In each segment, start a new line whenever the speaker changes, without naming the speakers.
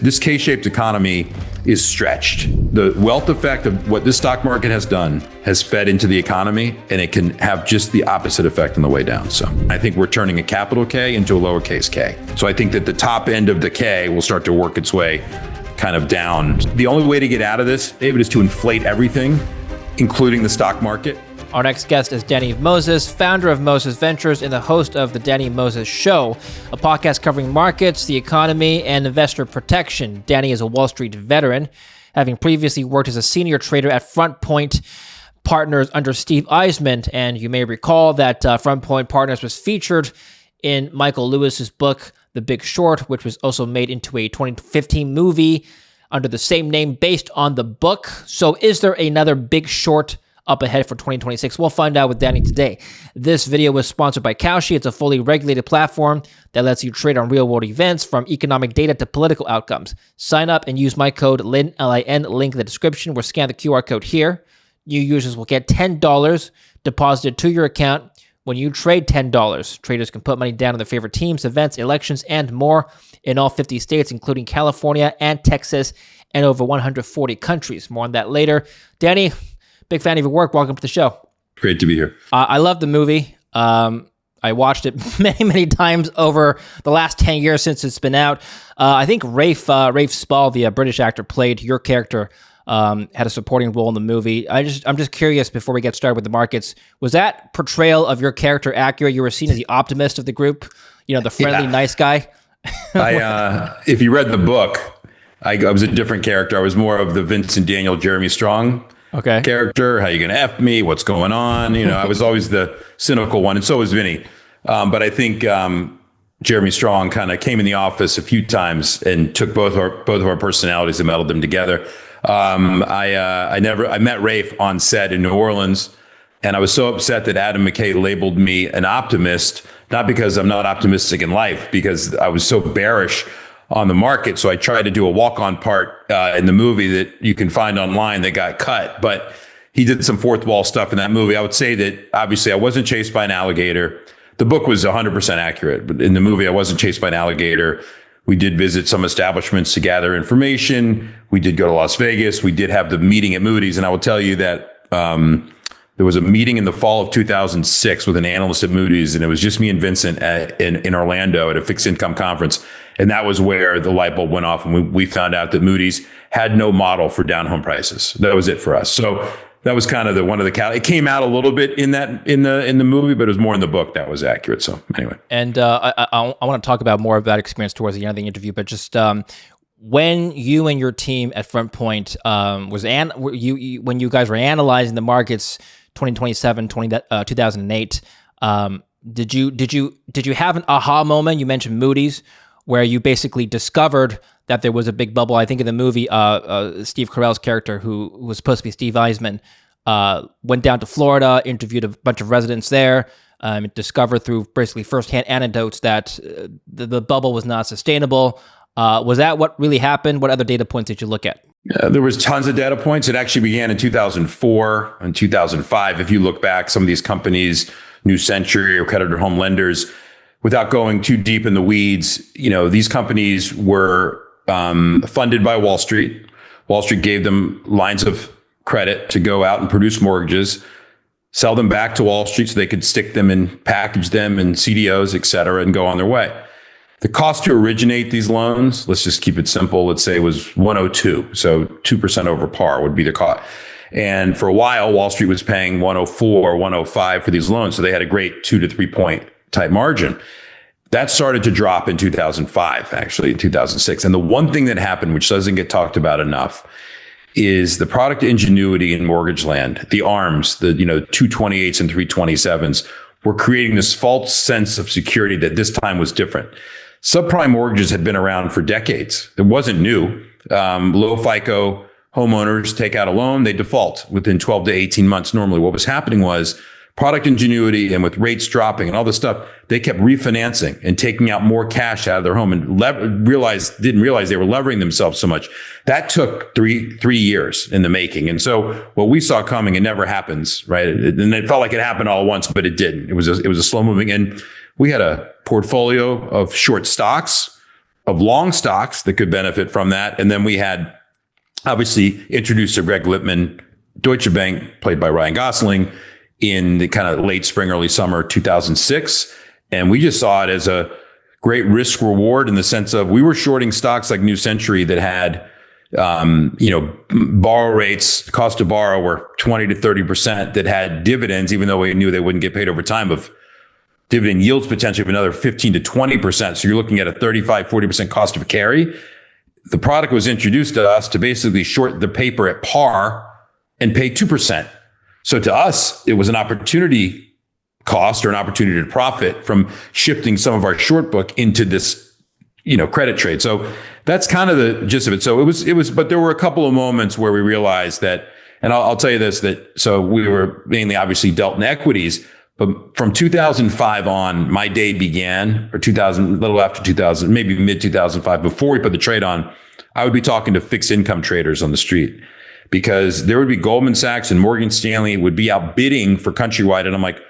This K-shaped economy is stretched. The wealth effect of what this stock market has done has fed into the economy, and it can have just the opposite effect on the way down. So I think we're turning a capital K into a lowercase k. So I think that the top end of the K will start to work its way kind of down. The only way to get out of this, David, is to inflate everything, including the stock market.
Our next guest is Danny Moses, founder of Moses Ventures and the host of The Danny Moses Show, a podcast covering markets, the economy, and investor protection. Danny is a Wall Street veteran, having previously worked as a senior trader at Front Point Partners under Steve Eisman. And you may recall that Front Point Partners was featured in Michael Lewis's book, The Big Short, which was also made into a 2015 movie under the same name based on the book. So is there another Big Short up ahead for 2026? We'll find out with Danny today. This video was sponsored by Kalshi. It's a fully regulated platform that lets you trade on real-world events, from economic data to political outcomes. Sign up and use my code LIN, L-I-N, link in the description, or scan the QR code here. New users will get $10 deposited to your account when you trade $10. Traders can put money down on their favorite teams, events, elections, and more in all 50 states, including California and Texas, and over 140 countries. More on that later. Danny, big fan of your work. Welcome to the show.
Great to be here.
I love the movie. I watched it many, many times over the last 10 years since it's been out. I think Rafe Spall, the British actor, played your character, had a supporting role in the movie. I'm just curious, before we get started with the markets, was that portrayal of your character accurate? You were seen as the optimist of the group, the friendly, nice guy?
If you read the book, I was a different character. I was more of the Vincent Daniel, Jeremy Strong character. How you gonna F me? What's going on? I was always the cynical one, and so was Vinny. But I think Jeremy Strong kind of came in the office a few times and took both of our personalities and melded them together. I met Rafe on set in New Orleans, and I was so upset that Adam McKay labeled me an optimist, not because I'm not optimistic in life, because I was so bearish on the market. So I tried to do a walk-on part in the movie that you can find online that got cut, but he did some fourth wall stuff in that movie. I would say that obviously I wasn't chased by an alligator. The book was 100% accurate, but in the movie I wasn't chased by an alligator. We did visit some establishments to gather information. We did go to Las Vegas. We did have the meeting at Moody's. And I will tell you that there was a meeting in the fall of 2006 with an analyst at Moody's, and it was just me and Vincent in Orlando at a fixed income conference. And that was where the light bulb went off, and we found out that Moody's had no model for down home prices. That was it for us. So that was kind of it came out a little bit in the movie, but it was more in the book that was accurate. So anyway.
And I want to talk about more of that experience towards the end of the interview, but just when you and your team at Front Point when you guys were analyzing the markets 2027, 2008, did you have an aha moment? You mentioned Moody's, where you basically discovered that there was a big bubble. I think in the movie, Steve Carell's character, who was supposed to be Steve Eisman, went down to Florida, interviewed a bunch of residents there, discovered through basically firsthand anecdotes that the bubble was not sustainable. Was that what really happened? What other data points did you look at?
There was tons of data points. It actually began in 2004 and 2005. If you look back, some of these companies, New Century or Creditor Home Lenders, without going too deep in the weeds, these companies were funded by Wall Street. Wall Street gave them lines of credit to go out and produce mortgages, sell them back to Wall Street so they could stick them and package them in CDOs, et cetera, and go on their way. The cost to originate these loans, let's just keep it simple, let's say it was 102. So 2% over par would be the cost. And for a while, Wall Street was paying 104, 105 for these loans. So they had a great 2 to 3 point type margin. That started to drop in 2005, actually in 2006. And the one thing that happened, which doesn't get talked about enough, is the product ingenuity in mortgage land, the ARMs, the 228s and 327s, were creating this false sense of security that this time was different. Subprime mortgages had been around for decades. It wasn't new. Low FICO homeowners take out a loan, they default within 12 to 18 months. Normally what was happening was product ingenuity, and with rates dropping and all this stuff, they kept refinancing and taking out more cash out of their home and didn't realize they were levering themselves so much. That took three years in the making. And so what we saw coming, it never happens, right? And it felt like it happened all at once, but it didn't. It was a slow moving. And we had a portfolio of short stocks, of long stocks that could benefit from that. And then we had obviously introduced to Greg Lippmann, Deutsche Bank, played by Ryan Gosling, in the kind of late spring, early summer 2006. And we just saw it as a great risk reward in the sense of we were shorting stocks like New Century that had, borrow rates, cost to borrow were 20 to 30%, that had dividends, even though we knew they wouldn't get paid over time, of dividend yields potentially of another 15 to 20%. So you're looking at a 35, 40% cost of carry. The product was introduced to us to basically short the paper at par and pay 2%. So to us, it was an opportunity cost or an opportunity to profit from shifting some of our short book into this, credit trade. So that's kind of the gist of it. So it was, but there were a couple of moments where we realized that, and I'll tell you this, so we were mainly obviously dealt in equities, but from 2005 on, my day began, or 2000, a little after 2000, maybe mid 2005, before we put the trade on, I would be talking to fixed income traders on the street, because there would be Goldman Sachs and Morgan Stanley would be outbidding for Countrywide. And I'm like,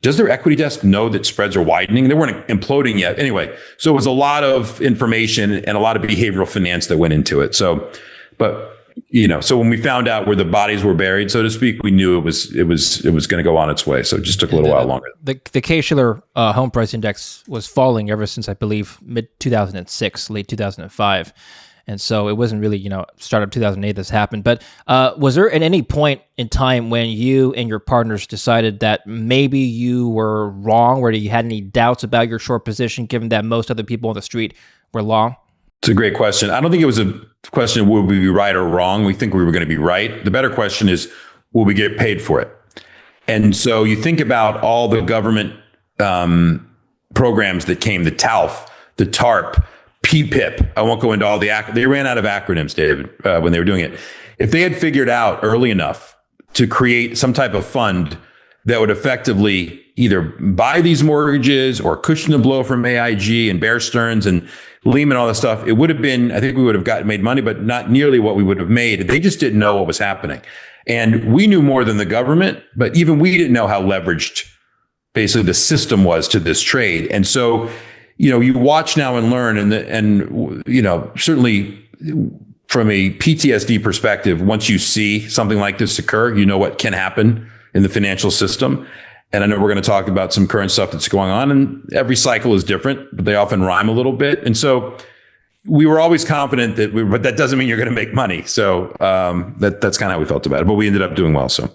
does their equity desk know that spreads are widening? They weren't imploding yet. Anyway, so it was a lot of information and a lot of behavioral finance that went into it. So, so when we found out where the bodies were buried, so to speak, we knew it was going to go on its way. So it just took a little while longer.
The Case-Shiller home price index was falling ever since, I believe, mid 2006, late 2005. And so it wasn't really, start of 2008 this happened. But was there at any point in time when you and your partners decided that maybe you were wrong, or you had any doubts about your short position, given that most other people on the street were long?
It's a great question. I don't think it was a question of would we be right or wrong. We think we were going to be right. The better question is, will we get paid for it? And so you think about all the government programs that came, the TALF, the TARP, PPIP. I won't go into all they ran out of acronyms, David, when they were doing it. If they had figured out early enough to create some type of fund that would effectively either buy these mortgages or cushion the blow from AIG and Bear Stearns and Lehman, all that stuff, it would have been, I think we would have made money, but not nearly what we would have made. They just didn't know what was happening. And we knew more than the government, but even we didn't know how leveraged basically the system was to this trade. And so, you watch now and learn, and certainly from a PTSD perspective, once you see something like this occur, you know what can happen in the financial system. And I know we're going to talk about some current stuff that's going on, and every cycle is different, but they often rhyme a little bit. And so we were always confident but that doesn't mean you're going to make money. So that's kind of how we felt about it, but we ended up doing well. So.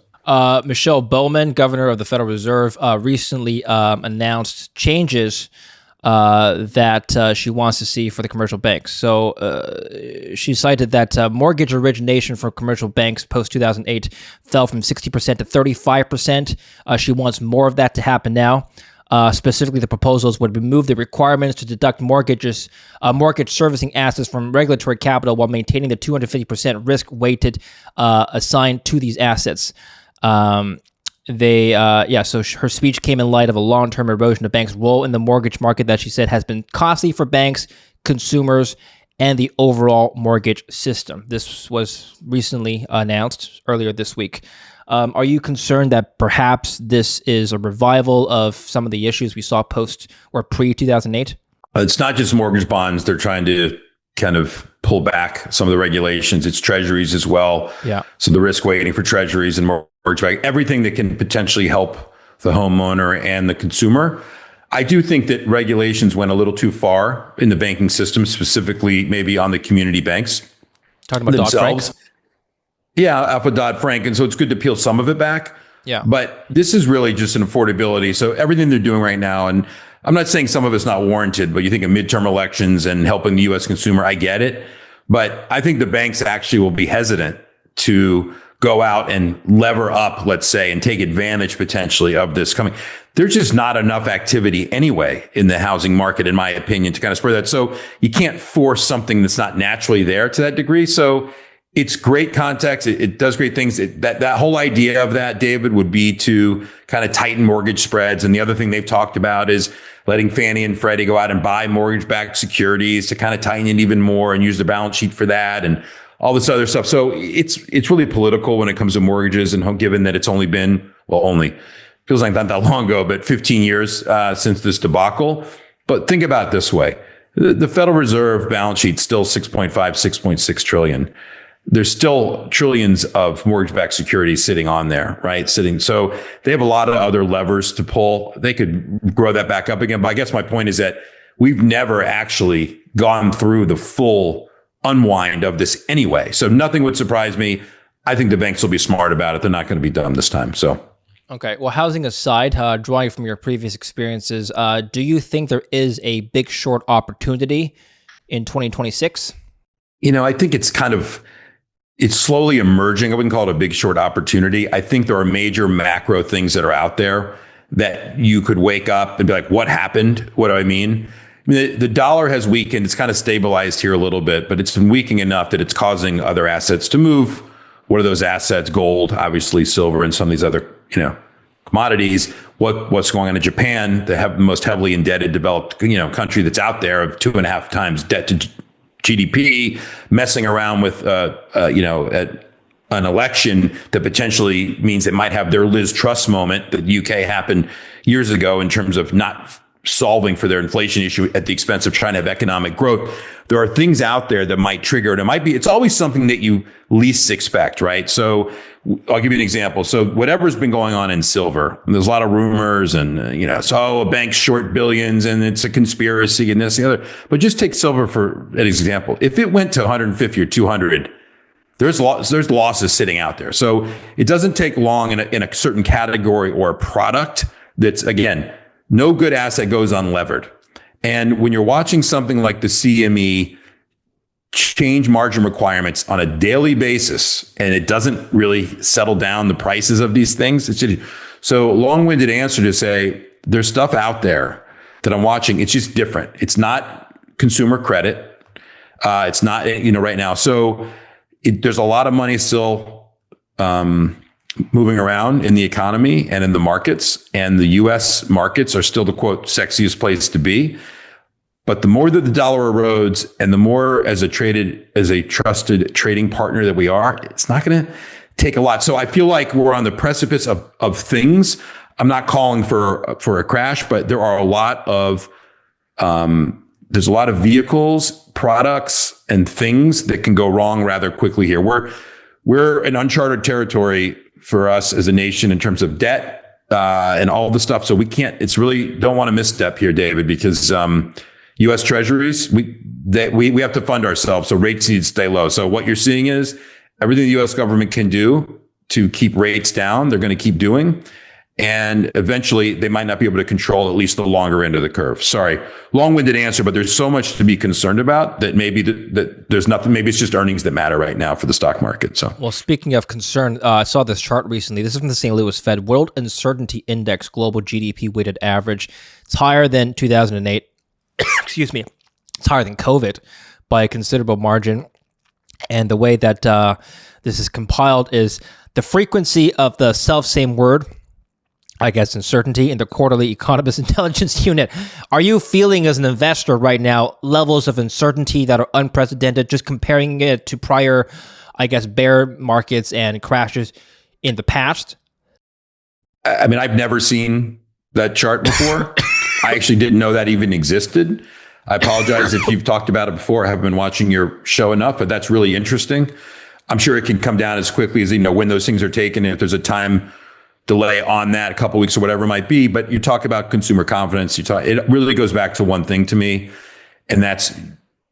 Michelle Bowman, governor of the Federal Reserve, recently announced changes that she wants to see for the commercial banks. So she cited that mortgage origination for commercial banks post-2008 fell from 60% to 35%. She wants more of that to happen now. Specifically, the proposals would remove the requirements to deduct mortgage servicing assets from regulatory capital while maintaining the 250% risk-weighted assigned to these assets. So her speech came in light of a long-term erosion of banks' role in the mortgage market that she said has been costly for banks, consumers, and the overall mortgage system. This was recently announced earlier this week. Are you concerned that perhaps this is a revival of some of the issues we saw post or pre-2008?
It's not just mortgage bonds. They're trying to kind of pull back some of the regulations. It's Treasuries as well.
Yeah.
So the risk weighting for Treasuries and mortgage back, everything that can potentially help the homeowner and the consumer. I do think that regulations went a little too far in the banking system, specifically maybe on the community banks.
Talking about Dodd-Frank?
Yeah, alpha Dodd-Frank. And so it's good to peel some of it back.
Yeah.
But this is really just an affordability. So everything they're doing right now, and I'm not saying some of it's not warranted, but you think of midterm elections and helping the U.S. consumer, I get it. But I think the banks actually will be hesitant to go out and lever up, let's say, and take advantage potentially of this coming. There's just not enough activity anyway in the housing market, in my opinion, to kind of spur that. So you can't force something that's not naturally there to that degree. So it's great context. It does great things. That whole idea of that, David, would be to kind of tighten mortgage spreads. And the other thing they've talked about is letting Fannie and Freddie go out and buy mortgage-backed securities to kind of tighten it even more and use the balance sheet for that and all this other stuff. So it's really political when it comes to mortgages, and given that it's only been, feels like not that long ago, but 15 years since this debacle. But think about it this way. The Federal Reserve balance sheet still 6.5, 6.6 trillion. There's still trillions of mortgage-backed securities sitting on there, right? So they have a lot of other levers to pull. They could grow that back up again. But I guess my point is that we've never actually gone through the full unwind of this anyway. So nothing would surprise me. I think the banks will be smart about it. They're not going to be dumb this time. So.
Okay. Well, housing aside, drawing from your previous experiences, do you think there is a big short opportunity in 2026?
I think it's slowly emerging. I wouldn't call it a big short opportunity. I think there are major macro things that are out there that you could wake up and be like, what happened? What do I mean? The dollar has weakened. It's kind of stabilized here a little bit, but it's been weakening enough that it's causing other assets to move. What are those assets? Gold, obviously silver, and some of these other, commodities. What's going on in Japan, the most heavily indebted developed, country that's out there of 2.5 times debt to GDP, messing around with, an election that potentially means it might have their Liz Truss moment that the UK happened years ago in terms of not solving for their inflation issue at the expense of trying to have economic growth. There are things out there that might trigger it. It's always something that you least expect, right? So I'll give you an example. So whatever's been going on in silver, there's a lot of rumors and, a bank's short billions and it's a conspiracy and this and the other. But just take silver for an example. If it went to 150 or 200, there's losses sitting out there. So it doesn't take long in a certain category or a product that's, again, no good asset goes unlevered. And when you're watching something like the CME change margin requirements on a daily basis, and it doesn't really settle down the prices of these things, so long-winded answer to say there's stuff out there that I'm watching. It's just different. It's not consumer credit. It's not, right now. So there's a lot of money still moving around in the economy and in the markets, and the U.S. markets are still the quote sexiest place to be. But the more that the dollar erodes, and the more as a trusted trading partner that we are, it's not going to take a lot. So I feel like we're on the precipice of things. I'm not calling for a crash, but there are there's a lot of vehicles, products, and things that can go wrong rather quickly here. We're in uncharted territory for us as a nation in terms of debt and all the stuff. So we don't want to misstep here, David, because U.S. Treasuries, we have to fund ourselves. So rates need to stay low. So what you're seeing is everything the U.S. government can do to keep rates down, they're going to keep doing. And eventually they might not be able to control at least the longer end of the curve. Sorry, long-winded answer, but there's so much to be concerned about that maybe that there's nothing, maybe it's just earnings that matter right now for the stock market. So,
well, speaking of concern, I saw this chart recently. This is from the St. Louis Fed World Uncertainty Index, global GDP weighted average. It's higher than 2008. Excuse me. It's higher than COVID by a considerable margin. And the way that this is compiled is the frequency of the self-same word, I guess, uncertainty, in the quarterly Economist Intelligence Unit. Are you feeling as an investor right now levels of uncertainty that are unprecedented, just comparing it to prior, I guess, bear markets and crashes in the past?
I mean, I've never seen that chart before. I actually didn't know that even existed. I apologize if you've talked about it before. I haven't been watching your show enough, but that's really interesting. I'm sure it can come down as quickly as, when those things are taken, and if there's a time delay on that, a couple of weeks or whatever it might be. But you talk about consumer confidence. It really goes back to one thing to me, and that's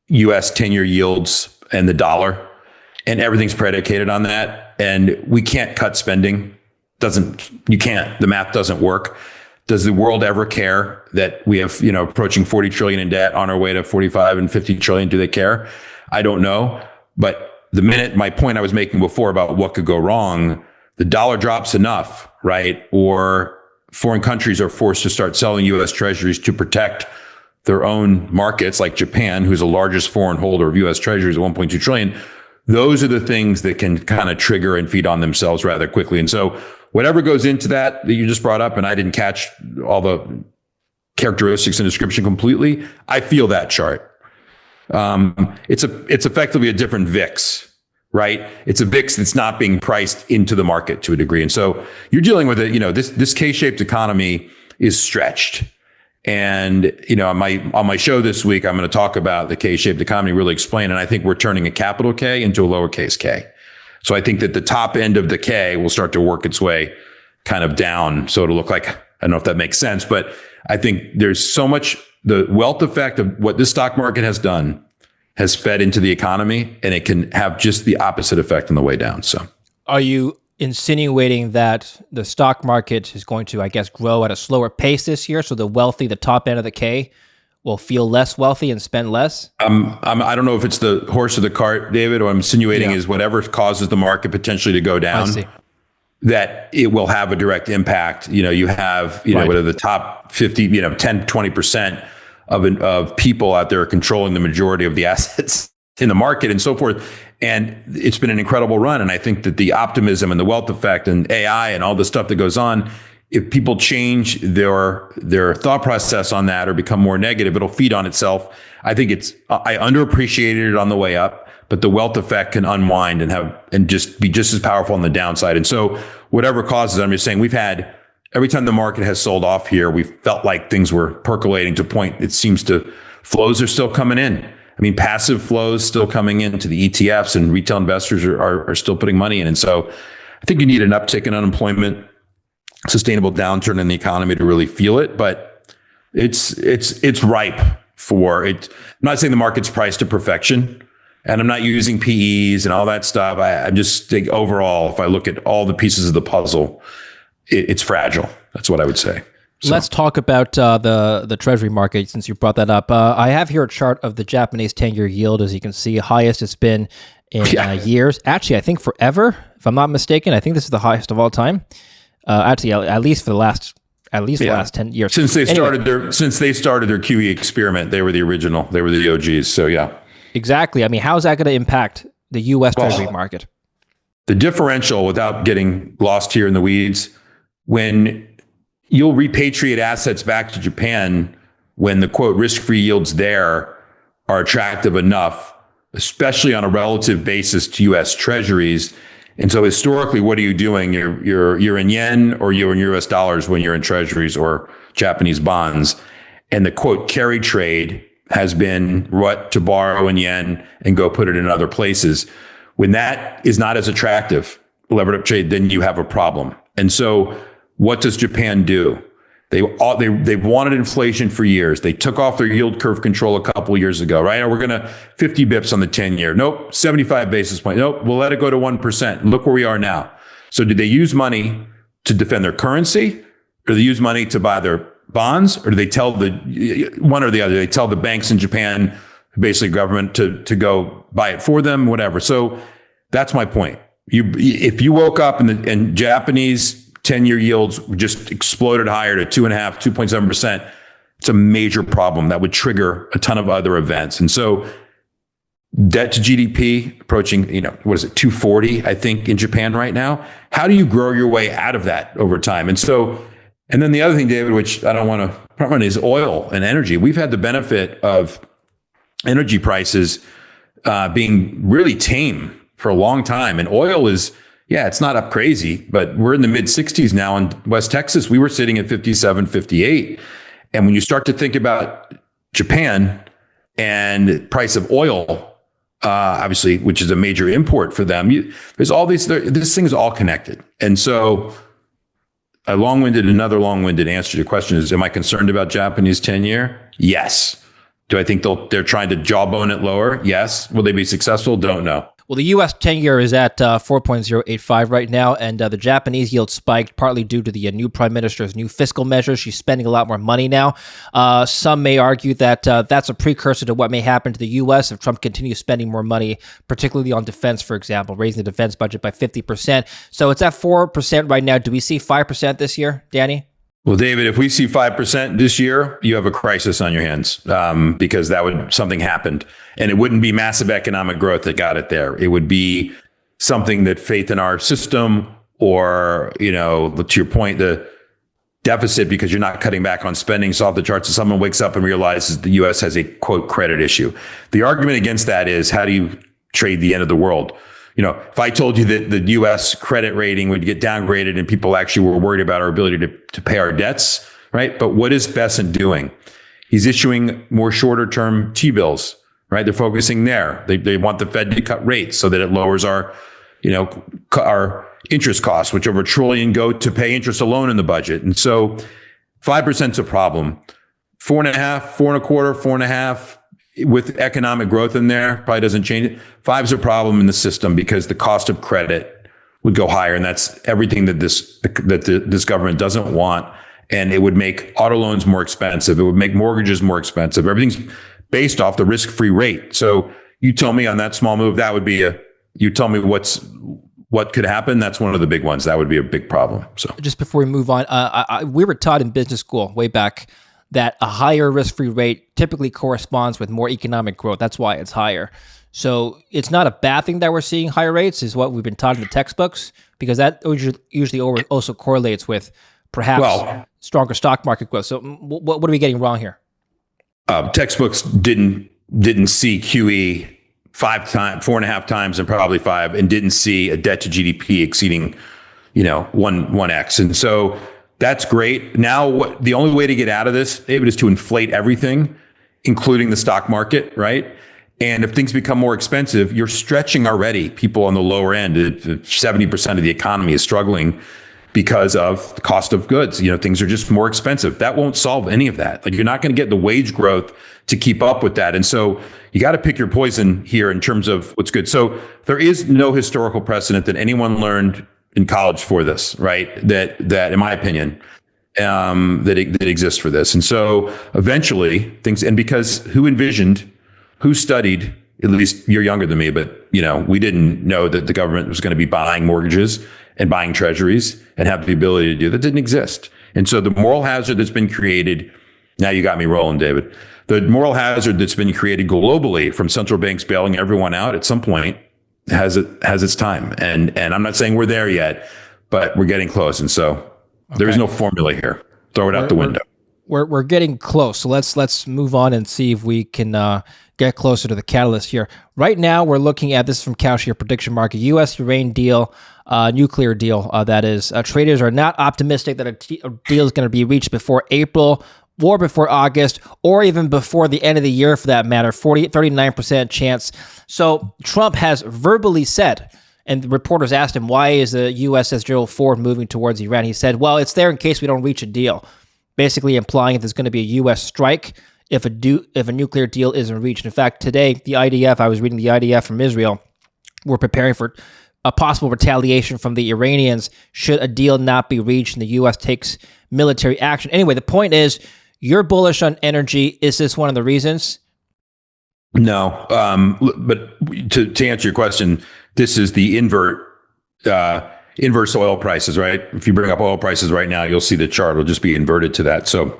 U.S. 10-year yields and the dollar, and everything's predicated on that. And we can't cut spending. You can't. The math doesn't work. Does the world ever care that we have, approaching 40 trillion in debt on our way to 45 and 50 trillion? Do they care? I don't know. But my point I was making before about what could go wrong, the dollar drops enough, right? Or foreign countries are forced to start selling U.S. Treasuries to protect their own markets, like Japan, who's the largest foreign holder of U.S. Treasuries at 1.2 trillion. Those are the things that can kind of trigger and feed on themselves rather quickly. And so whatever goes into that you just brought up, and I didn't catch all the characteristics and description completely, I feel that chart. It's effectively a different VIX, right? It's a VIX that's not being priced into the market to a degree. And so you're dealing with this K-shaped economy is stretched. And, on my show this week, I'm going to talk about the K-shaped economy, really explain. And I think we're turning a capital K into a lowercase k. So I think that the top end of the K will start to work its way kind of down. So it'll look like, I don't know if that makes sense, but I think there's so much, the wealth effect of what this stock market has done has fed into the economy, and it can have just the opposite effect on the way down. So
are you insinuating that the stock market is going to, I guess, grow at a slower pace this year, so the wealthy, the top end of the K, will feel less wealthy and spend less?
I don't know if it's the horse or the cart, David. What I'm insinuating is whatever causes the market potentially to go down, that it will have a direct impact. You have, whether the top 50, 10, 20% of people out there are controlling the majority of the assets in the market and so forth. And it's been an incredible run. And I think that the optimism and the wealth effect and AI and all the stuff that goes on, if people change their thought process on that or become more negative, it'll feed on itself. I think I underappreciated it on the way up, but the wealth effect can unwind and just be just as powerful on the downside. And so whatever causes, I'm just saying every time the market has sold off here, we felt like things were percolating to a point. It seems flows are still coming in. I mean, passive flows still coming into the ETFs, and retail investors are still putting money in. And so I think you need an uptick in unemployment, sustainable downturn in the economy to really feel it. But it's ripe for it. I'm not saying the market's priced to perfection, and I'm not using PEs and all that stuff. I just think overall, if I look at all the pieces of the puzzle, it's fragile. That's what I would say. So.
Let's talk about the Treasury market, since you brought that up. I have here a chart of the Japanese 10-year yield. As you can see, highest it's been in years. Actually, I think forever, if I'm not mistaken. I think this is the highest of all time. Actually, at least for the last 10 years.
Since they started their QE experiment, they were the original. They were the OGs. So yeah.
Exactly. I mean, how is that going to impact the U.S. Treasury market?
The differential, without getting lost here in the weeds, when you'll repatriate assets back to Japan when the quote risk-free yields there are attractive enough, especially on a relative basis to U.S. Treasuries. And so historically, what are you doing? You're in yen or you're in U.S. dollars when you're in Treasuries or Japanese bonds. And the quote carry trade has been what to borrow in yen and go put it in other places. When that is not as attractive, levered up trade, then you have a problem. And so what does Japan do? They've wanted inflation for years. They took off their yield curve control a couple of years ago, right? We're going to 50 bips on the 10-year. Nope. 75 basis points. Nope. We'll let it go to 1%. Look where we are now. So do they use money to defend their currency, or do they use money to buy their bonds, or do they tell one or the other? They tell the banks in Japan, basically government, to go buy it for them, whatever. So that's my point. If you woke up and Japanese 10-year yields just exploded higher to 2.5%, 2.7%. It's a major problem that would trigger a ton of other events. And so debt to GDP approaching, 240, I think, in Japan right now. How do you grow your way out of that over time? And then the other thing, David, which I don't want to front run, is oil and energy. We've had the benefit of energy prices being really tame for a long time. And oil is, it's not up crazy, but we're in the mid 60s now in West Texas. We were sitting at 57, 58. And when you start to think about Japan and price of oil, obviously, which is a major import for them, there's all this thing is all connected. And so another long-winded answer to your question is, am I concerned about Japanese 10-year? Yes. Do I think they're trying to jawbone it lower? Yes. Will they be successful? Don't know.
Well, the U.S. 10-year is at 4.085 right now, and the Japanese yield spiked partly due to the new prime minister's new fiscal measures. She's spending a lot more money now. Some may argue that that's a precursor to what may happen to the U.S. if Trump continues spending more money, particularly on defense, for example, raising the defense budget by 50%. So it's at 4% right now. Do we see 5% this year, Danny?
Well, David, if we see 5% this year, you have a crisis on your hands, because something happened, and it wouldn't be massive economic growth that got it there. It would be something that faith in our system, or, to your point, the deficit, because you're not cutting back on spending, is off the charts. And someone wakes up and realizes the U.S. has a quote credit issue. The argument against that is, how do you trade the end of the world? If I told you that the U.S. credit rating would get downgraded and people actually were worried about our ability to pay our debts, right? But what is Bessent doing? He's issuing more shorter term T-bills, right? They're focusing there. They want the Fed to cut rates so that it lowers our interest costs, which over $1 trillion go to pay interest alone in the budget. And so 5% is a problem. 4.5, 4.25, 4.5 with economic growth in there probably doesn't change it. 5 is a problem in the system because the cost of credit would go higher. And that's everything that this government doesn't want. And it would make auto loans more expensive. It would make mortgages more expensive. Everything's based off the risk-free rate. So you tell me on that small move, that would be you tell me what could happen. That's one of the big ones. That would be a big problem. So
just before we move on, we were taught in business school way back that a higher risk-free rate typically corresponds with more economic growth. That's why it's higher. So it's not a bad thing that we're seeing higher rates, is what we've been taught in the textbooks, because that usually also correlates with perhaps stronger stock market growth. So what are we getting wrong here?
Textbooks didn't see QE 4.5 times and probably 5, and didn't see a debt to GDP exceeding, 1x. And so that's great. Now, the only way to get out of this, David, is to inflate everything, including the stock market, right? And if things become more expensive, you're stretching already people on the lower end. 70% of the economy is struggling because of the cost of goods. Things are just more expensive. That won't solve any of that. Like, you're not going to get the wage growth to keep up with that. And so you got to pick your poison here in terms of what's good. So there is no historical precedent that anyone learned in college for this, right? That in my opinion, that exists for this. And so eventually things, and because who studied, at least you're younger than me, but we didn't know that the government was going to be buying mortgages and buying treasuries and have the ability to do that. Didn't exist. And so the moral hazard that's been created, now you got me rolling, David. The moral hazard that's been created globally from central banks bailing everyone out at some point has its time. And I'm not saying we're there yet, but we're getting close. And so there is no formula here. Throw it out the window.
We're getting close. So let's move on and see if we can get closer to the catalyst here. Right now, we're looking at this from Cowshare Prediction Market, U.S. uranium deal, nuclear deal, that is. Traders are not optimistic that a deal is going to be reached before April or before August, or even before the end of the year for that matter, 39% chance. So Trump has verbally said, and the reporters asked him, why is the USS Gerald Ford moving towards Iran? He said, well, it's there in case we don't reach a deal, basically implying that there's going to be a U.S. strike if a nuclear deal isn't reached. In fact, today, I was reading the IDF from Israel, we're preparing for a possible retaliation from the Iranians should a deal not be reached and the U.S. takes military action. Anyway, the point is, you're bullish on energy. Is this one of the reasons?
No, but to answer your question, this is the inverse oil prices, right? If you bring up oil prices right now, you'll see the chart will just be inverted to that. So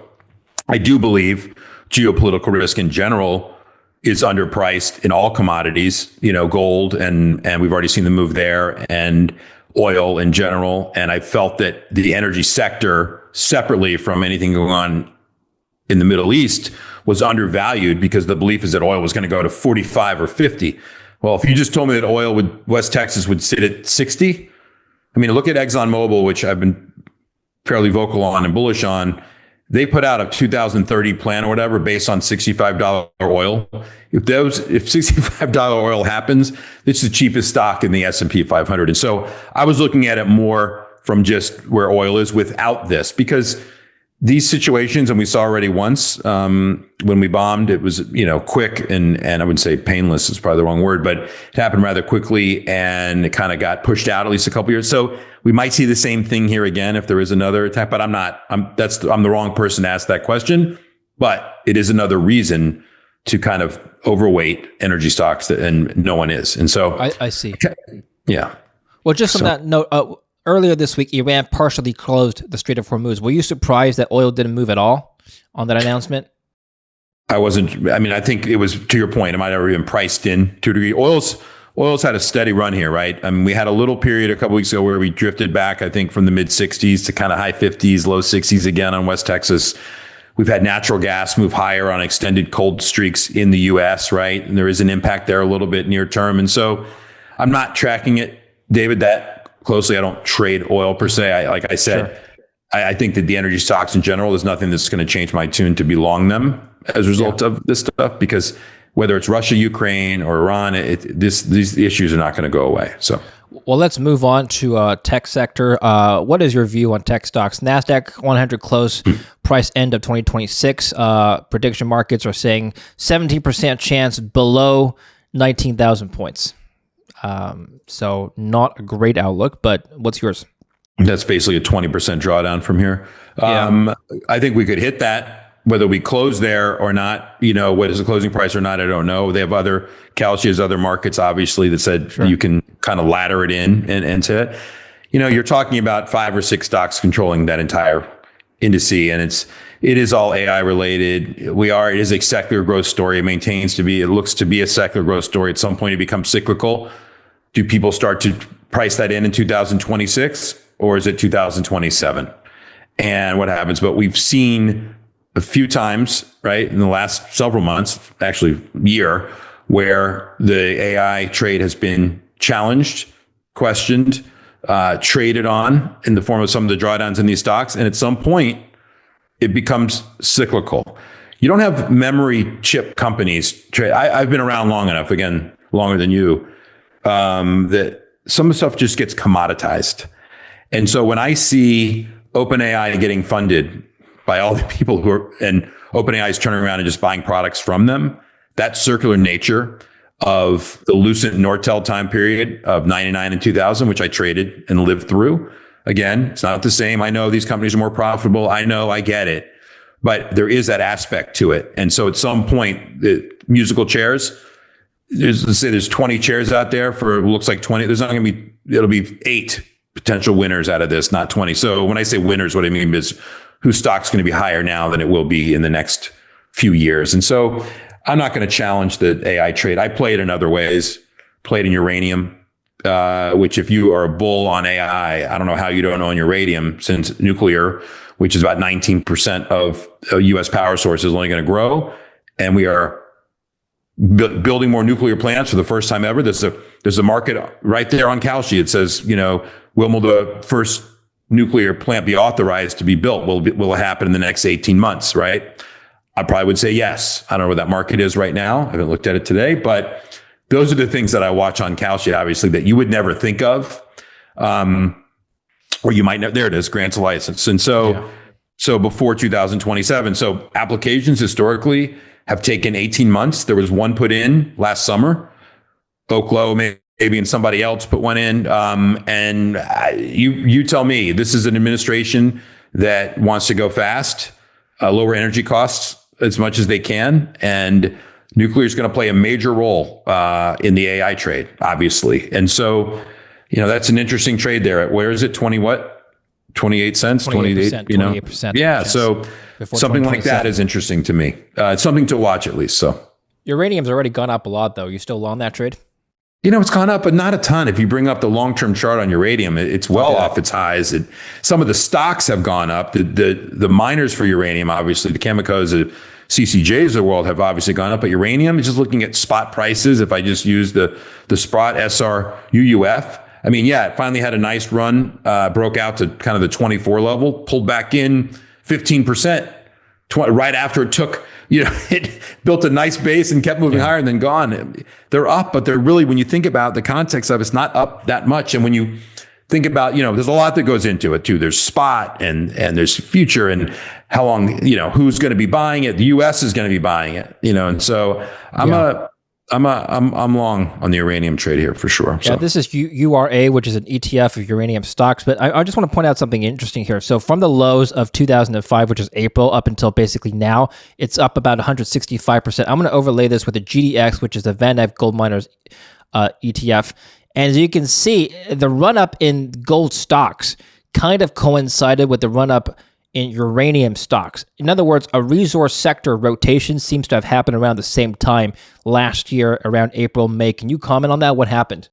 I do believe geopolitical risk in general is underpriced in all commodities, gold, and we've already seen the move there, and oil in general. And I felt that the energy sector, separately from anything going on in the Middle East, was undervalued because the belief is that oil was going to go to 45 or 50. Well, if you just told me that West Texas would sit at 60, I mean, look at ExxonMobil, which I've been fairly vocal on and bullish on. They put out a 2030 plan or whatever based on $65 oil. If $65 oil happens, it's the cheapest stock in the S&P 500. And so I was looking at it more from just where oil is without this, because these situations, and we saw already once when we bombed, it was, quick and I wouldn't say painless is probably the wrong word, but it happened rather quickly and it kind of got pushed out at least a couple years. So we might see the same thing here again if there is another attack, but I'm the wrong person to ask that question, but it is another reason to kind of overweight energy stocks and no one is. And so
I see.
Yeah.
Well, just on that note, earlier this week, Iran partially closed the Strait of Hormuz. Were you surprised that oil didn't move at all on that announcement?
I wasn't. I mean, I think it was, to your point, it might have even priced in to a degree. Oil's had a steady run here, right? I mean, we had a little period a couple weeks ago where we drifted back, I think, from the mid 60s to kind of high 50s, low 60s again on West Texas. We've had natural gas move higher on extended cold streaks in the U.S., right? And there is an impact there a little bit near term. And so I'm not tracking it, David, that closely. I don't trade oil per se. Like I said, I think that the energy stocks in general, there's nothing that's going to change my tune to be long them as a result of this stuff, because whether it's Russia, Ukraine, or Iran, these issues are not going to go away. So,
well, let's move on to tech sector. What is your view on tech stocks? NASDAQ 100 close price end of 2026. Prediction markets are saying 17% chance below 19,000 points. So not a great outlook, but what's yours?
That's basically a 20% drawdown from here. I think we could hit that. Whether we close there or not, what is the closing price or not, I don't know. They have Kalshi has other markets, obviously, that said you can kind of ladder it into it. You're talking about 5 or 6 stocks controlling that entire indice, and it is all AI related. It is a secular growth story. It looks to be a secular growth story. At some point, it becomes cyclical. Do people start to price that in 2026, or is it 2027? And what happens? But we've seen a few times, right, in the last several months, actually year, where the AI trade has been challenged, questioned, traded on in the form of some of the drawdowns in these stocks. And at some point, it becomes cyclical. You don't have memory chip companies trade. I've been around long enough, again, longer than you, that some of the stuff just gets commoditized. And so when I see OpenAI getting funded by all the people and OpenAI is turning around and just buying products from them, that circular nature of the Lucent Nortel time period of 99 and 2000, which I traded and lived through. Again, it's not the same. I know these companies are more profitable. I know, I get it. But there is that aspect to it. And so at some point, the musical chairs, let's say there's 20 chairs out there for, it looks like 20. There's not going to be, it'll be 8 potential winners out of this, not 20. So when I say winners, what I mean is whose stock's going to be higher now than it will be in the next few years. And so I'm not going to challenge the AI trade. I play it in other ways, played in uranium, which if you are a bull on AI, I don't know how you don't own uranium, since nuclear, which is about 19% of U.S. power source, is only going to grow. And we are building more nuclear plants for the first time ever. There's a market right there on Kalshi. It says, when will the first nuclear plant be authorized to be built? Will it happen in the next 18 months, right? I probably would say yes. I don't know where that market is right now. I haven't looked at it today, but those are the things that I watch on Kalshi, obviously, that you would never think of. Or you might know, there it is, grants a license. And so before 2027, so applications historically have taken 18 months. There was one put in last summer. Oklo, maybe, and somebody else put one in. And you tell me, this is an administration that wants to go fast, lower energy costs as much as they can. And nuclear is going to play a major role in the AI trade, obviously. And so, that's an interesting trade there. Where is it? 28 cents, 28,
28%.
Yeah. So something like that is interesting to me. It's something to watch at least. So
uranium's already gone up a lot though. You still long that trade?
It's gone up, but not a ton. If you bring up the long-term chart on uranium, it's well off its highs. Some of the stocks have gone up. The miners for uranium, obviously, the Chemicos, the CCJs of the world have obviously gone up. But uranium, just looking at spot prices, if I just use the spot SRUUF, it finally had a nice run, broke out to kind of the 24 level, pulled back in 15%. Right after it took, it built a nice base and kept moving higher and then gone. They're up, but they're really, when you think about the context of it, it's not up that much. And when you think about, there's a lot that goes into it too. There's spot and there's future and how long, who's going to be buying it. The US is going to be buying it, and so I'm long on the uranium trade here for sure.
Yeah, this is URA, which is an ETF of uranium stocks. But I just want to point out something interesting here. So from the lows of 2005, which is April, up until basically now, it's up about 165%. I'm going to overlay this with the GDX, which is the Van Eck Gold Miners ETF. And as you can see, the run-up in gold stocks kind of coincided with the run-up in uranium stocks. In other words, a resource sector rotation seems to have happened around the same time last year, around April, May. Can you comment on that? What happened?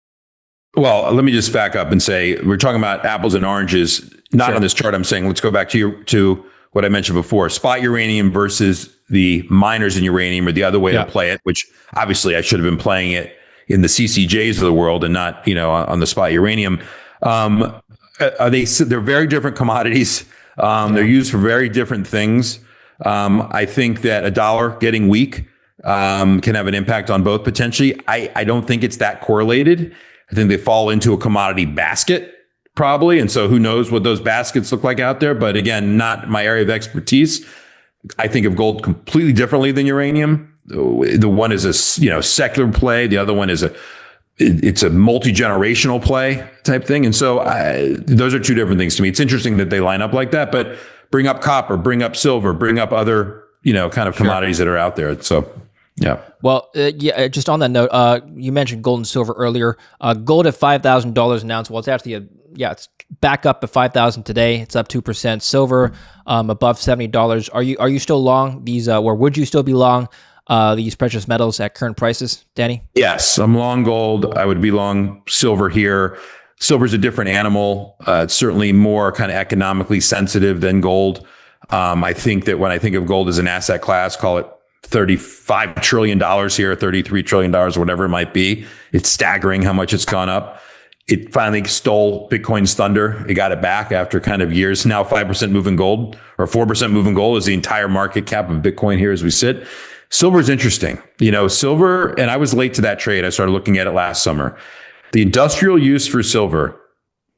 Well, let me just back up and say, we're talking about apples and oranges, not on this chart. I'm saying, let's go back to what I mentioned before, spot uranium versus the miners in uranium, or the other way to play it, which obviously I should have been playing it in the CCJs of the world and not, on the spot uranium. They're very different commodities. They're used for very different things. I think that a dollar getting weak can have an impact on both potentially. I don't think it's that correlated. I think they fall into a commodity basket probably. And so who knows what those baskets look like out there. But again, not my area of expertise. I think of gold completely differently than uranium. The one is a secular play. The other one is it's a multi-generational play type thing. And so those are two different things to me. It's interesting that they line up like that, but bring up copper, bring up silver, bring up other, kind of commodities that are out there. So, yeah.
Well, just on that note, you mentioned gold and silver earlier. Gold at $5,000 an ounce. Well, it's actually it's back up at $5,000 today. It's up 2%. Silver above $70. Are you still long these, or would you still be long these precious metals at current prices, Danny?
Yes, I'm long gold. I would be long silver here. Silver's a different animal. It's certainly more kind of economically sensitive than gold. I think that when I think of gold as an asset class, call it $35 trillion here, $33 trillion, or whatever it might be. It's staggering how much it's gone up. It finally stole Bitcoin's thunder. It got it back after kind of years. Now 5% moving gold or 4% moving gold is the entire market cap of Bitcoin here as we sit. Silver is interesting. Silver, and I was late to that trade. I started looking at it last summer. The industrial use for silver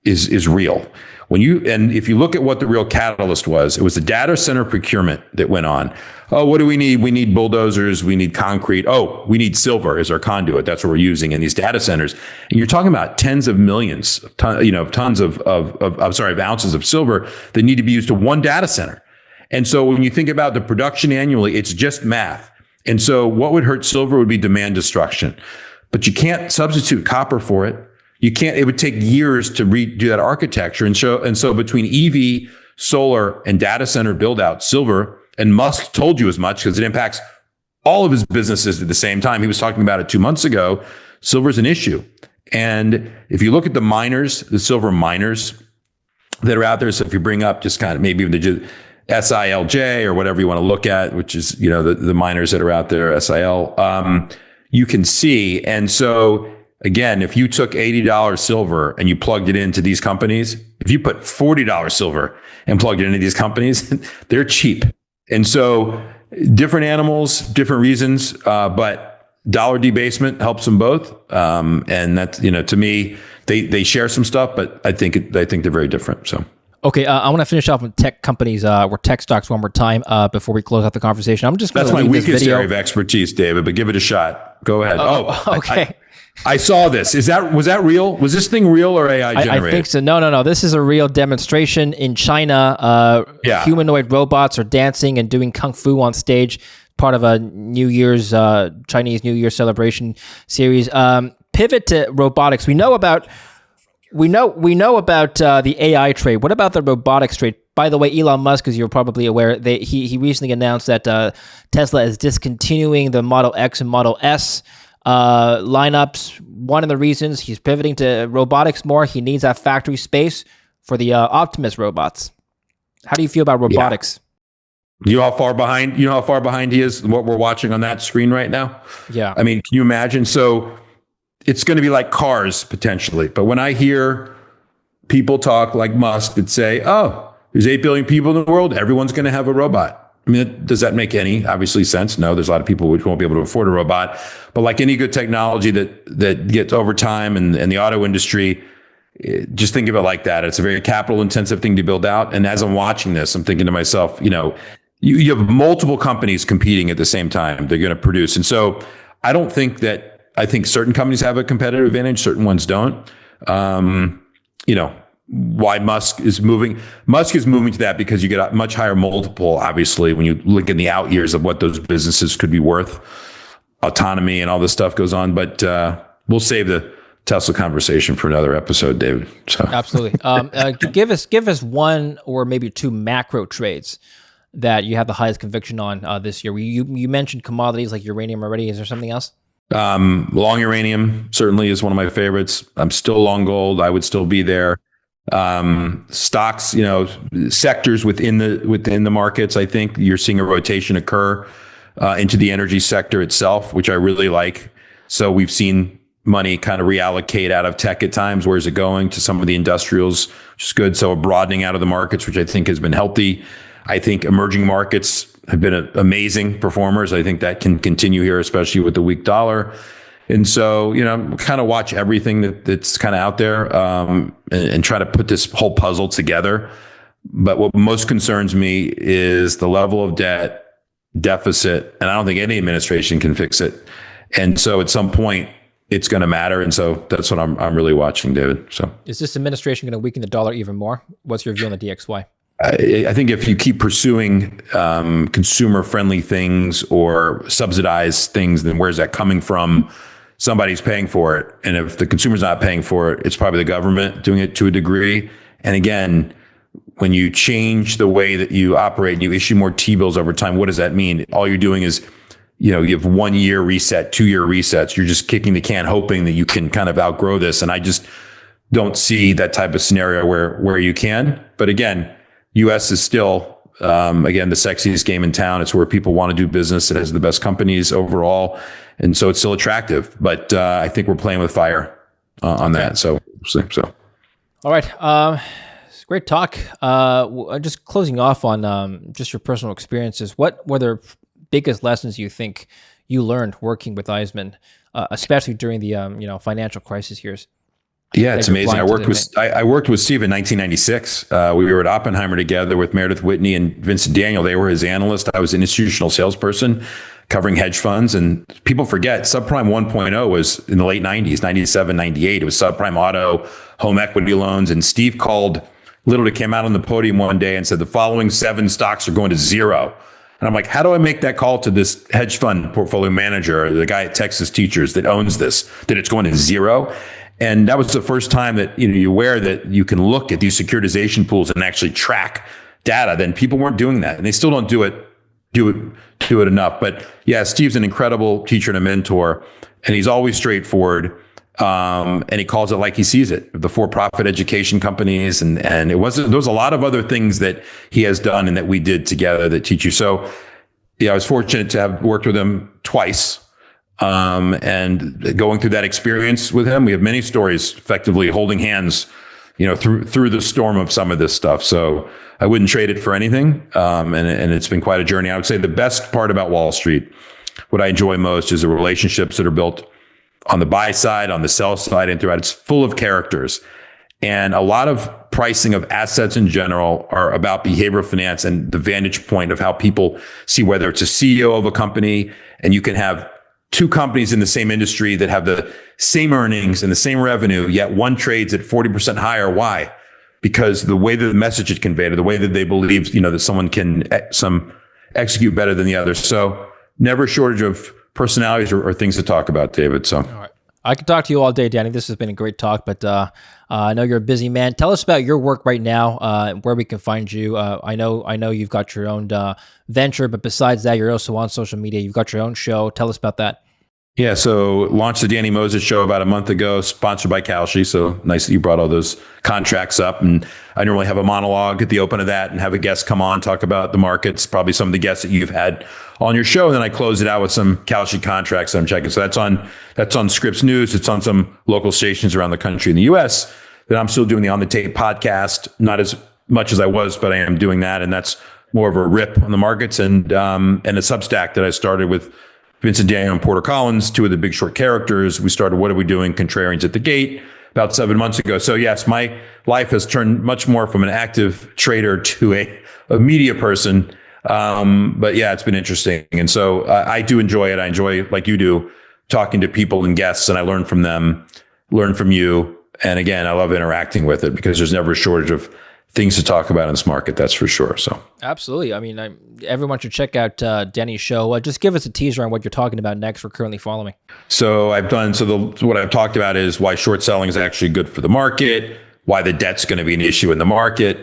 is real. If you look at what the real catalyst was, it was the data center procurement that went on. Oh, what do we need? We need bulldozers. We need concrete. Oh, we need silver as our conduit. That's what we're using in these data centers. And you're talking about tens of millions, tons of ounces of silver that need to be used to one data center. And so when you think about the production annually, it's just math. And so what would hurt silver would be demand destruction. But you can't substitute copper for it. You can't, it would take years to redo that architecture. And so between EV, solar, and data center build out, silver, and Musk told you as much because it impacts all of his businesses at the same time. He was talking about it 2 months ago. Silver's an issue. And if you look at the miners, the silver miners that are out there, so if you bring up just kind of maybe the SILJ or whatever you want to look at, which is, the miners that are out there, SIL, you can see. And so again, if you took $80 silver and you plugged it into these companies, if you put $40 silver and plugged it into these companies, they're cheap. And so different animals, different reasons, but dollar debasement helps them both. And that's, to me, they share some stuff, but I think they're very different. So.
Okay, I want to finish off with tech companies or tech stocks one more time before we close out the conversation. I'm just going to
That's my weakest area of expertise, David, but give it a shot. Go ahead.
Okay.
I saw this. Was that real? Was this thing real or AI generated?
I think so. No. This is a real demonstration in China. Humanoid robots are dancing and doing kung fu on stage, part of a Chinese New Year celebration series. Pivot to robotics. We know about the AI trade. What about the robotics trade? By the way, Elon Musk, as you're probably aware, he recently announced that Tesla is discontinuing the Model X and Model S lineups. One of the reasons he's pivoting to robotics more, he needs that factory space for the Optimus robots. How do you feel about robotics?
Yeah. You know how far behind he is? What we're watching on that screen right now?
Yeah.
I mean, can you imagine? So it's going to be like cars potentially. But when I hear people talk like Musk that say, oh, there's 8 billion people in the world, everyone's going to have a robot. I mean, does that make any obviously sense? No, there's a lot of people which won't be able to afford a robot. But like any good technology that gets over time and the auto industry, just think of it like that. It's a very capital intensive thing to build out. And as I'm watching this, I'm thinking to myself, you have multiple companies competing at the same time. They're going to produce. And so I think certain companies have a competitive advantage, certain ones don't. Why Musk is moving to that because you get a much higher multiple, obviously, when you look in the out years of what those businesses could be worth, autonomy and all this stuff goes on. But we'll save the Tesla conversation for another episode, David. So.
Absolutely. Give us one or maybe two macro trades that you have the highest conviction on this year. You mentioned commodities like uranium already. Is there something else?
Long uranium certainly is one of my favorites. I'm still long gold. I would still be there. Stocks, sectors within the markets. I think you're seeing a rotation occur into the energy sector itself, which I really like. So we've seen money kind of reallocate out of tech at times. Where's it going? To some of the industrials, which is good. So a broadening out of the markets, which I think has been healthy. I think emerging markets have been amazing performers. I think that can continue here, especially with the weak dollar. And so, kind of watch everything that's kind of out there, and try to put this whole puzzle together. But what most concerns me is the level of deficit, and I don't think any administration can fix it. And so at some point, it's going to matter. And so that's what I'm really watching, David. So
is this administration going to weaken the dollar even more? What's your view on the DXY?
I think if you keep pursuing consumer-friendly things or subsidized things, then where's that coming from? Somebody's paying for it. And if the consumer's not paying for it, it's probably the government doing it to a degree. And again, when you change the way that you operate and you issue more T-bills over time, what does that mean? All you're doing is, you have 1 year reset, 2 year resets. You're just kicking the can, hoping that you can kind of outgrow this. And I just don't see that type of scenario where you can. But again, U.S. is still, again, the sexiest game in town. It's where people want to do business. It has the best companies overall. And so it's still attractive. But I think we're playing with fire on that. So.
All right. It's great talk. Just closing off on just your personal experiences. What were the biggest lessons you think you learned working with Eisman, especially during the financial crisis years?
Yeah, it's amazing. I worked with Steve in 1996. We were at Oppenheimer together with Meredith Whitney and Vincent Daniel. They were his analyst. I was an institutional salesperson covering hedge funds. And people forget subprime 1.0 was in the late 90s, 97, 98. It was subprime auto, home equity loans. And Steve literally came out on the podium one day and said, the following 7 stocks are going to zero. And I'm like, how do I make that call to this hedge fund portfolio manager, the guy at Texas Teachers that owns this, that it's going to zero? And that was the first time that you're aware that you can look at these securitization pools and actually track data. Then people weren't doing that, and they still don't do it enough. But yeah, Steve's an incredible teacher and a mentor, and he's always straightforward. And he calls it like he sees it. The for-profit education companies, and there was a lot of other things that he has done and that we did together that teach you. So yeah, I was fortunate to have worked with him twice. And going through that experience with him, we have many stories effectively holding hands, through the storm of some of this stuff. So I wouldn't trade it for anything. And it's been quite a journey. I would say the best part about Wall Street, what I enjoy most, is the relationships that are built on the buy side, on the sell side, and throughout. It's full of characters. And a lot of pricing of assets in general are about behavioral finance and the vantage point of how people see whether it's a CEO of a company, and you can have 2 companies in the same industry that have the same earnings and the same revenue, yet one trades at 40% higher. Why? Because the way that the message is conveyed, or the way that they believe, that someone can execute better than the other. So never a shortage of personalities or things to talk about, David. So. All
right. I could talk to you all day, Danny. This has been a great talk, but I know you're a busy man. Tell us about your work right now, where we can find you. I know you've got your own venture, but besides that, you're also on social media. You've got your own show. Tell us about that.
Yeah, so launched the Danny Moses Show about a month ago, sponsored by Kalshi. So nice that you brought all those contracts up. And I normally have a monologue at the open of that and have a guest come on, talk about the markets, probably some of the guests that you've had on your show. And then I close it out with some Kalshi contracts that I'm checking. So that's on Scripps News. It's on some local stations around the country in the US. Then I'm still doing the On the Tape podcast, not as much as I was, but I am doing that. And that's more of a rip on the markets, and a Substack that I started with Vincent Daniel and Porter Collins, 2 of the Big Short characters. We started What Are We Doing? Contrarians at the Gate about 7 months ago. So yes, my life has turned much more from an active trader to a media person. But yeah, it's been interesting. And so I do enjoy it. I enjoy, like you do, talking to people and guests, and I learn from them, learn from you. And again, I love interacting with it because there's never a shortage of things to talk about in this market, that's for sure. So
absolutely. I mean, everyone should check out Danny's show. Just give us a teaser on what you're talking about next. We're currently following.
So what I've talked about is why short selling is actually good for the market, why the debt's going to be an issue in the market.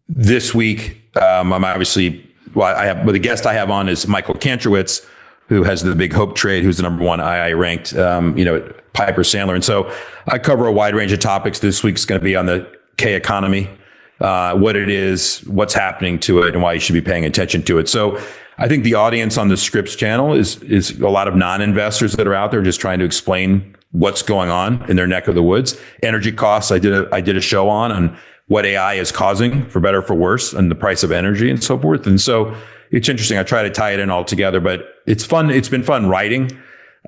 This week, I'm obviously, the guest I have on is Michael Kantrowitz, who has the Big Hope trade, who's the number 1 II ranked, at Piper Sandler. And so I cover a wide range of topics. This week's going to be on the K economy, what it is, what's happening to it, and why you should be paying attention to it. So I think the audience on the Scripps channel is a lot of non-investors that are out there just trying to explain what's going on in their neck of the woods. Energy costs, I did a show on what AI is causing, for better or for worse, and the price of energy and so forth. And so it's interesting. I try to tie it in all together, but it's fun. It's been fun writing,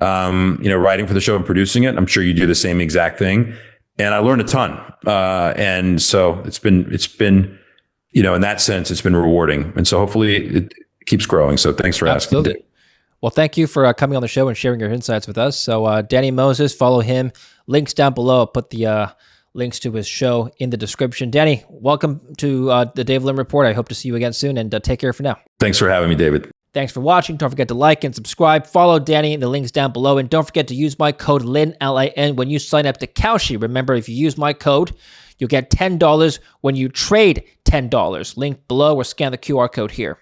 writing for the show and producing it. I'm sure you do the same exact thing. And I learned a ton. And so it's been, in that sense, it's been rewarding. And so hopefully it keeps growing. So thanks for
Absolutely.
asking.
Well, thank you for coming on the show and sharing your insights with us. So Danny Moses, follow him. Links down below. I'll put the links to his show in the description. Danny, welcome to the Dave Lim Report. I hope to see you again soon, and take care for now.
Thanks for having me, David.
Thanks for watching. Don't forget to like and subscribe. Follow Danny in the links down below. And don't forget to use my code LIN, L-I-N, when you sign up to Kalshi. Remember, if you use my code, you'll get $10 when you trade $10. Link below or scan the QR code here.